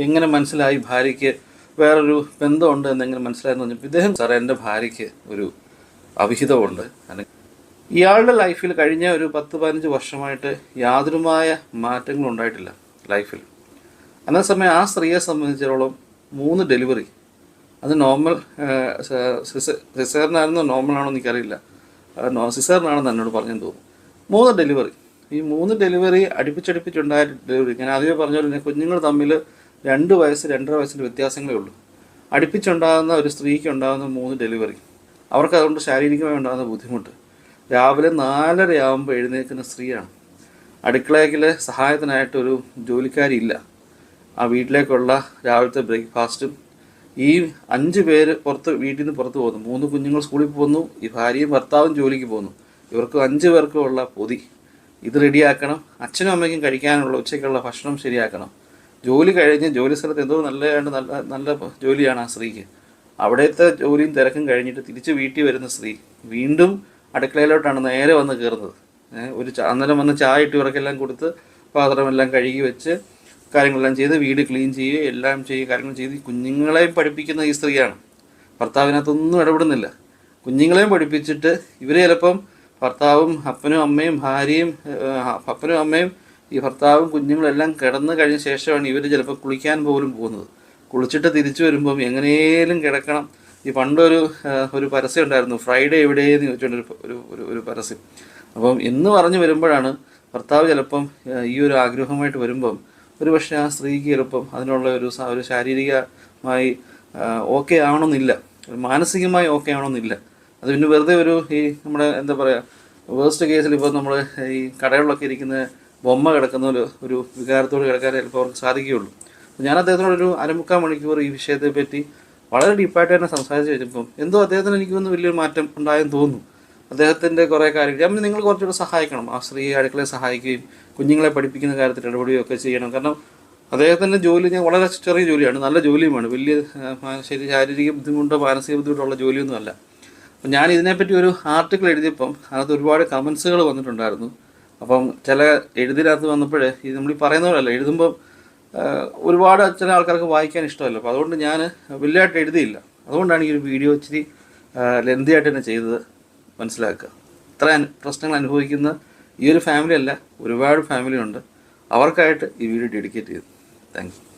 എങ്ങനെ മനസ്സിലായി ഭാര്യയ്ക്ക് വേറൊരു ബന്ധമുണ്ട് എന്നെങ്ങനെ മനസ്സിലായെന്ന് പറഞ്ഞപ്പോൾ ഇദ്ദേഹം സാറേ എൻ്റെ ഭാര്യയ്ക്ക് ഒരു അവിഹിതമുണ്ട്. ഇയാളുടെ ലൈഫിൽ കഴിഞ്ഞ ഒരു 10-15 വർഷമായിട്ട് യാതൊരുമായ മാറ്റങ്ങളും ഉണ്ടായിട്ടില്ല ലൈഫിൽ. അതേസമയം ആ സ്ത്രീയെ സംബന്ധിച്ചിടത്തോളം 3 ഡെലിവറി, അത് നോർമൽ സിസേറിനായിരുന്നോ നോർമലാണോ എനിക്കറിയില്ല, സിസേറിനാണെന്ന് എന്നോട് പറഞ്ഞെന്ന് തോന്നുന്നു. 3 ഡെലിവറി, ഈ 3 ഡെലിവറി അടുപ്പിച്ചടുപ്പിച്ചുണ്ടായ ഡെലിവറി. ഞാൻ ആദ്യമേ പറഞ്ഞ പോലെ കുഞ്ഞുങ്ങൾ തമ്മിൽ 2 വയസ്സ് 2.5 വയസ്സിൻ്റെ വ്യത്യാസങ്ങളേ ഉള്ളൂ. അടുപ്പിച്ചുണ്ടാകുന്ന ഒരു സ്ത്രീക്ക് ഉണ്ടാകുന്ന 3 ഡെലിവറി, അവർക്ക് അതുകൊണ്ട് ശാരീരികമായി ഉണ്ടാകുന്ന ബുദ്ധിമുട്ട്. രാവിലെ 4:30 ആകുമ്പോൾ എഴുന്നേൽക്കുന്ന സ്ത്രീയാണ്. അടുക്കളയിലെ സഹായത്തിനായിട്ടൊരു ജോലിക്കാരിയില്ല. ആ വീട്ടിലേക്കുള്ള രാവിലത്തെ ബ്രേക്ക്ഫാസ്റ്റും, ഈ 5 പേര് വീട്ടിൽ നിന്ന് പുറത്ത് പോകുന്നു. 3 കുഞ്ഞുങ്ങൾ സ്കൂളിൽ പോകുന്നു, ഈ ഭാര്യയും ഭർത്താവും ജോലിക്ക് പോകുന്നു. ഇവർക്ക് 5 പേർക്കും ഉള്ള പൊതി ഇത് റെഡിയാക്കണം. അച്ഛനും അമ്മയ്ക്കും കഴിക്കാനുള്ള ഉച്ചയ്ക്കുള്ള ഭക്ഷണം ശരിയാക്കണം. ജോലി കഴിഞ്ഞ് ജോലി സ്ഥലത്ത് എന്തോ നല്ല ജോലിയാണ് ആ സ്ത്രീക്ക്. അവിടുത്തെ ജോലിയും തിരക്കും കഴിഞ്ഞിട്ട് തിരിച്ച് വീട്ടിൽ വരുന്ന സ്ത്രീ വീണ്ടും അടുക്കളയിലോട്ടാണ് നേരെ വന്ന് കയറുന്നത്. അന്നേരം വന്ന് ചായ ഇട്ട് ഇവർക്കെല്ലാം കൊടുത്ത് പാത്രമെല്ലാം കഴുകി വെച്ച് കാര്യങ്ങളെല്ലാം ചെയ്ത് വീട് ക്ലീൻ ചെയ്യുക, എല്ലാം ചെയ്യുക, കാര്യങ്ങൾ ചെയ്ത് കുഞ്ഞുങ്ങളെയും പഠിപ്പിക്കുന്ന ഈ സ്ത്രീയാണ്. ഭർത്താവിനകത്തൊന്നും ഇടപെടുന്നില്ല. കുഞ്ഞുങ്ങളെയും പഠിപ്പിച്ചിട്ട് ഇവർ ചിലപ്പം ഭർത്താവും അപ്പനും അമ്മയും ഭാര്യയും അപ്പനും അമ്മയും ഈ ഭർത്താവും കുഞ്ഞുങ്ങളെല്ലാം കിടന്നു കഴിഞ്ഞ ശേഷമാണ് ഇവർ ചിലപ്പോൾ കുളിക്കാൻ പോലും പോകുന്നത്. കുളിച്ചിട്ട് തിരിച്ചു വരുമ്പം എങ്ങനെയും കിടക്കണം. ഈ പണ്ടൊരു പരസ്യം ഉണ്ടായിരുന്നു, ഫ്രൈഡേ എവിടെയെന്ന് ചോദിച്ചുകൊണ്ട് ഒരു പരസ്യം. അപ്പം എന്ന് പറഞ്ഞു വരുമ്പോഴാണ് ഭർത്താവ് ചിലപ്പം ഈ ഒരു ആഗ്രഹമായിട്ട് വരുമ്പം ഒരു പക്ഷേ ആ സ്ത്രീക്ക് ചിലപ്പം അതിനുള്ള ഒരു ശാരീരികമായി ഓക്കെ ആവണമെന്നില്ല, മാനസികമായി ഓക്കെ ആവണമെന്നില്ല. അത് പിന്നെ വെറുതെ ഈ നമ്മുടെ എന്താ പറയുക, വേഴ്സ്റ്റ് കേസിൽ ഇപ്പോൾ നമ്മൾ ഈ കടകളിലൊക്കെ ഇരിക്കുന്ന ബൊമ്മ കിടക്കുന്ന ഒരു വികാരത്തോട് കിടക്കാൻ ചിലപ്പോൾ അവർക്ക് സാധിക്കുകയുള്ളൂ. ഞാൻ അദ്ദേഹത്തിനോടൊരു 1/4 മണിക്കൂർ ഈ വിഷയത്തെ പറ്റി വളരെ ഡീപ്പായിട്ട് തന്നെ സംസാരിച്ച് കഴിഞ്ഞപ്പം എന്തോ അദ്ദേഹത്തിന് എനിക്കൊന്ന് വലിയൊരു മാറ്റം ഉണ്ടായെന്ന് തോന്നുന്നു. അദ്ദേഹത്തിൻ്റെ കുറേ കാര്യങ്ങൾ ഞാൻ നിങ്ങൾ കുറച്ചുകൂടെ സഹായിക്കണം. ആ സ്ത്രീ അടുക്കളയെ സഹായിക്കുകയും കുഞ്ഞുങ്ങളെ പഠിപ്പിക്കുന്ന കാര്യത്തിൽ ഇടപെടുകയും ഒക്കെ ചെയ്യണം. കാരണം അദ്ദേഹത്തിൻ്റെ ജോലി ഞാൻ വളരെ ചെറിയ ജോലിയാണ്, നല്ല ജോലിയുമാണ്, വലിയ ശാരീരിക ബുദ്ധിമുട്ടോ മാനസിക ബുദ്ധിമുട്ടുള്ള ജോലിയൊന്നുമല്ല. അപ്പം ഞാൻ ഇതിനെപ്പറ്റി ഒരു ആർട്ടിക്കിൾ എഴുതിയപ്പം അതിനകത്ത് ഒരുപാട് കമൻസുകൾ വന്നിട്ടുണ്ടായിരുന്നു. അപ്പം ചില എഴുതിനകത്ത് വന്നപ്പോൾ ഇത് നമ്മൾ ഈ പറയുന്ന പോലെയല്ല, എഴുതുമ്പം ഒരുപാട് ചില ആൾക്കാർക്ക് വായിക്കാൻ ഇഷ്ടമല്ല. അപ്പോൾ അതുകൊണ്ട് ഞാൻ വലിയതായിട്ട് എഴുതിയില്ല. അതുകൊണ്ടാണ് ഈ ഒരു വീഡിയോ ഇച്ചിരി ലെന്തിയായിട്ട് തന്നെ ചെയ്തത്. മനസ്സിലാക്കുക, ഇത്ര പ്രശ്നങ്ങൾ അനുഭവിക്കുന്ന ഈ ഒരു ഫാമിലി അല്ല, ഒരുപാട് ഫാമിലി ഉണ്ട്. അവർക്കായിട്ട് ഈ വീഡിയോ ഡെഡിക്കേറ്റ് ചെയ്തു. Thank you.